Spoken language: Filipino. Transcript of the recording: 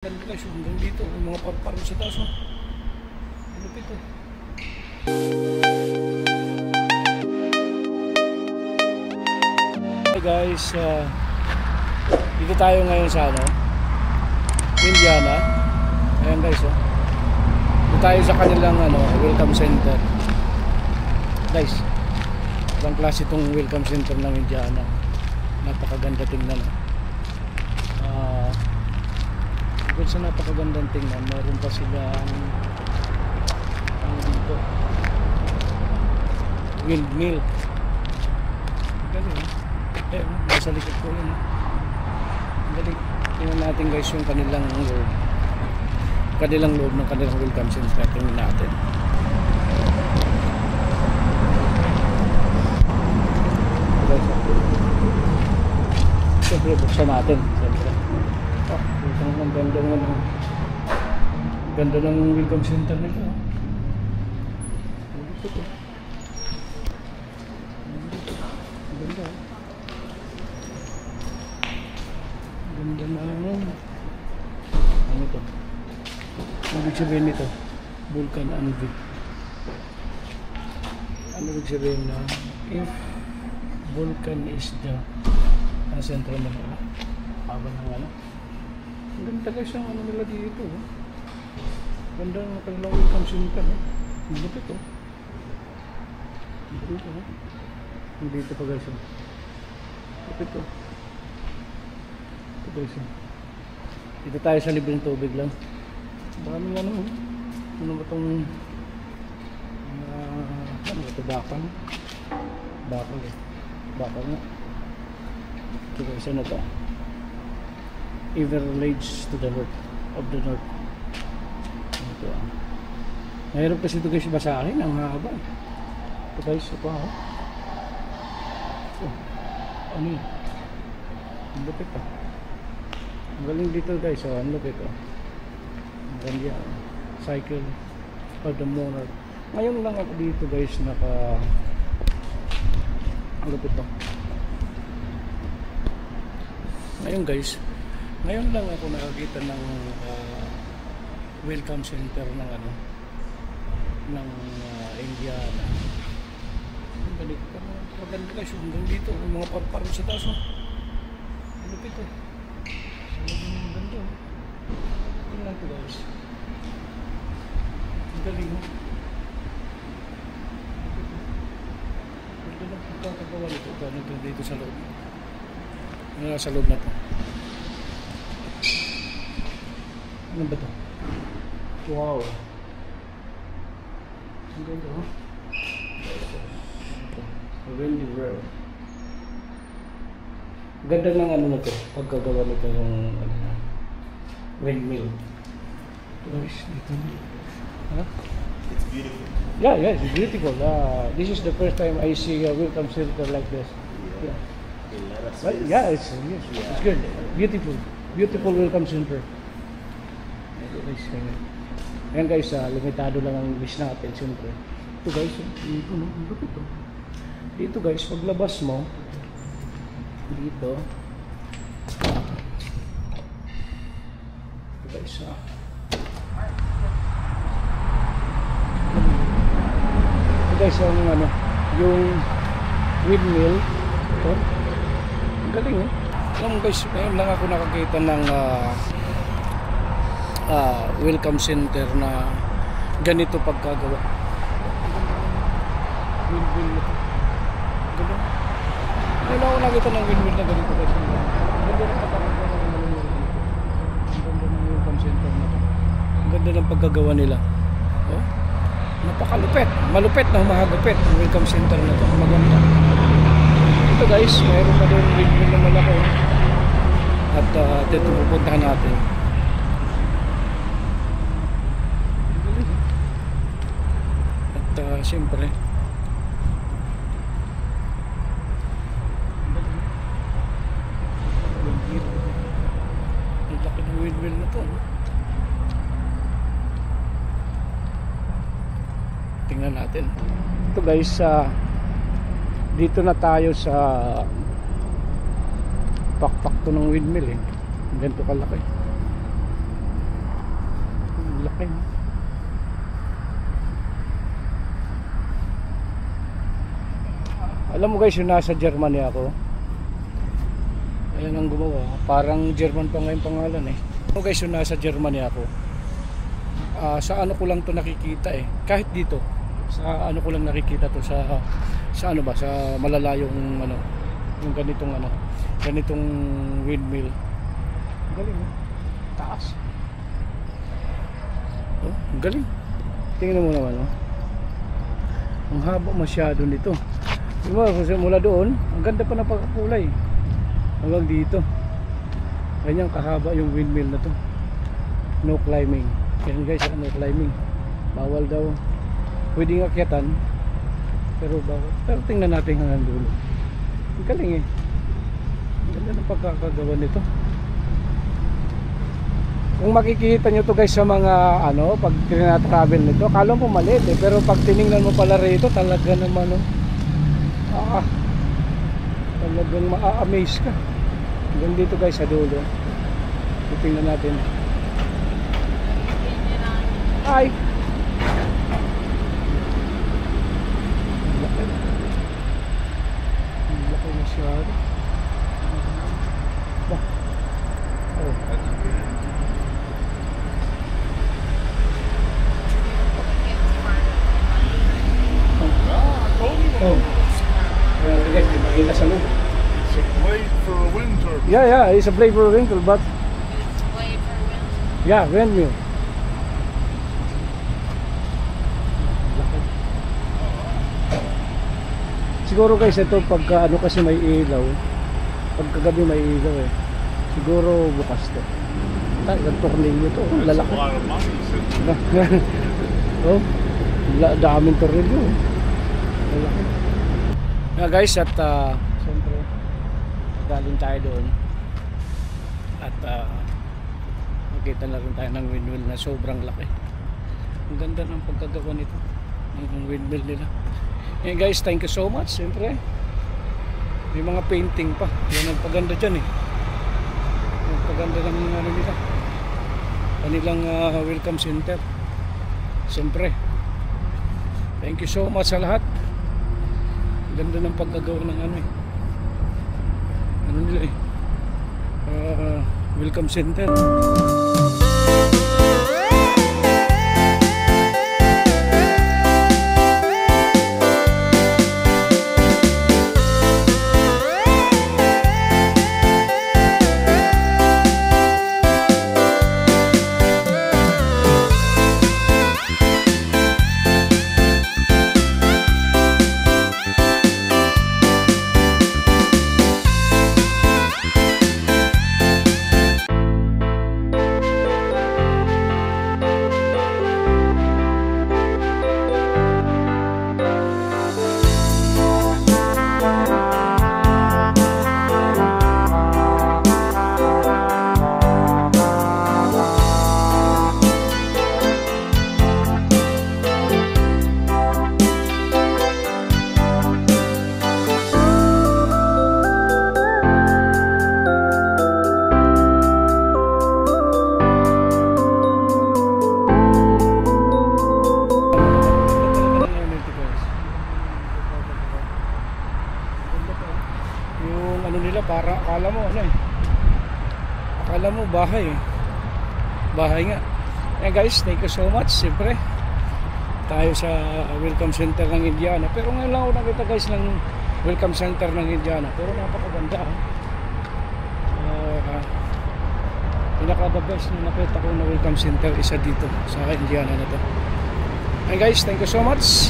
Ganda guys, hanggang dito, yung mga parang sa taas. Lupit eh. Hey guys, dito tayo ngayon sa Indiana. Ayan guys, dito tayo sa kanilang welcome center. Guys, ibang klase itong welcome center ng Indiana. Napakaganda tingnan. Sa napakagandang tingnan, meron pa sila ang dito windmill. Galing nasa likod ko yun. Galing. Tingnan natin guys yung kanilang loob ng kanilang welcome center. Tingnan natin. Siyempre buksan natin. Siyempre ang ganda ng welcome center nito. Ganda na ano to? Ano ibig sabihin nito? Vulcan Anvil. Ano ibig sabihin na if Vulcan is the center ng haba ng ang ganda guys ang nila dito. Ganda ng kanilang welcome center. Ang lupit dito pa guys. Lupit ito guys. Dito tayo sa libreng tubig lang. Maraming ano ba itong ano ito? Bakal nga. Ito guys, ano ito? Everglades to the north of the north. Ito mahirap kasi ito guys basahin, ang haba. Ito guys, ito ano yun? Ang lupit ang galing dito guys, ang lupit ang ganda, cycle of the monarch. Ngayon lang ako dito guys ang lupit ngayon lang ako nakakita ng welcome center ng Indiana. Balik ka na. Maganda guys, hanggang dito, yung mga parang sa taas. Lupit ang ganda. Tingnan to guys. Ang galing Ganda ng pagkakagawa nito. Ito dito sa loob. Sa loob na to. Ano ba ito? Wow! Ang ganda Windy River. Ganda ng na ito. Pagkagawa nito yung windmill. Dito. It's beautiful. Yeah, it's beautiful. This is the first time I see a welcome center like this. Yeah. It's good. Beautiful welcome center. Ayan guys, limitado lang ang wish natin siyempre. Ito guys, dito guys, paglabas mo dito guys, ito guys yung windmill ito, ang galing alam mo guys, ngayon lang ako nakakita ng welcome center na ganito pagkagawa. Windmill na ito. Ganda. Ngayon ako nakita ng windmill na ganito. Ganda ng pagkagawa ng welcome center na ito. Ang ganda ng pagkagawa nila. Napakalupit. Malupit na humahagupit ang welcome center na ito. Maganda. Ito guys, mayroon pa doon windmill na malaki. At dito pupuntahan natin. Siyempre ang laki ng windmill na to. Tingnan natin ito guys. Dito na tayo sa pakpak to ng windmill ganito kalaki. laki. Alam mo guys, yung nasa Germany ako. Ayan ang gumawa. Parang German pa ngayon pangalan eh. Alam mo guys, yung nasa Germany ako. Sa ano ko lang to nakikita eh. Kahit dito. Sa ano ko lang nakikita to sa ano ba, sa malalayong ano, yung ganitong ano, ganitong windmill. Galing oh. Taas. Oh, galing. Tingnan mo naman oh. Ang haba masyado nito. Diba, kasi mula doon, ang ganda pa ng pagkakulay. Hanggang dito. Ganyan kahaba yung windmill na to. No climbing. Yan guys, no climbing. Bawal daw. Pwedeng akyatan. Pero bawal. Pero tingnan natin hanggang dulo. Ang galing eh. Ang ganda ng pagkakagawa nito. Kung makikita nyo to guys sa mga ano, pag tina-travel nito, akala mo maliit eh. Pero pag tiningnan mo pala rito, talaga naman oh. Talagang ma-amaze ka. Hanggang dito guys sa dulo. Tingnan natin. Hi. Ang laki masyado. Bah. Oh. Oh. Guys, kita sa loob. It's a blade for a wind turbine. Yeah, it's a blade for a windmill, but Blade for wind. yeah, windmill. Siguro guys, ito pagka ano kasi may ilaw, pagkagabi may ilaw eh. Siguro bukas to. Tornilyo to, That's lalaki. a lot of money. Isn't it? Oh, daming tornilyo. Lalaki. Yeah guys, at siyempre galing tayo doon at makita na rin tayo ng windmill na sobrang laki. Ang ganda ng pagkagawa nito ng windmill nila. And guys, thank you so much. Siyempre may mga painting pa, yan ang paganda dyan eh. Ang paganda ng ano nila, kanilang welcome center. Siyempre thank you so much sa lahat. Ganda ng pagkagawa ng ano eh, ano nila eh, welcome center. Yung ano nila, parang akala mo ano eh, akala mo bahay eh. Bahay nga. Eh guys, thank you so much. Siyempre tayo sa welcome center ng Indiana. Pero ngayon lang ako nakita guys ng welcome center ng Indiana. Pero napakaganda pinaka the best na nakita ko na welcome center isa dito sa Indiana na to. And guys, thank you so much.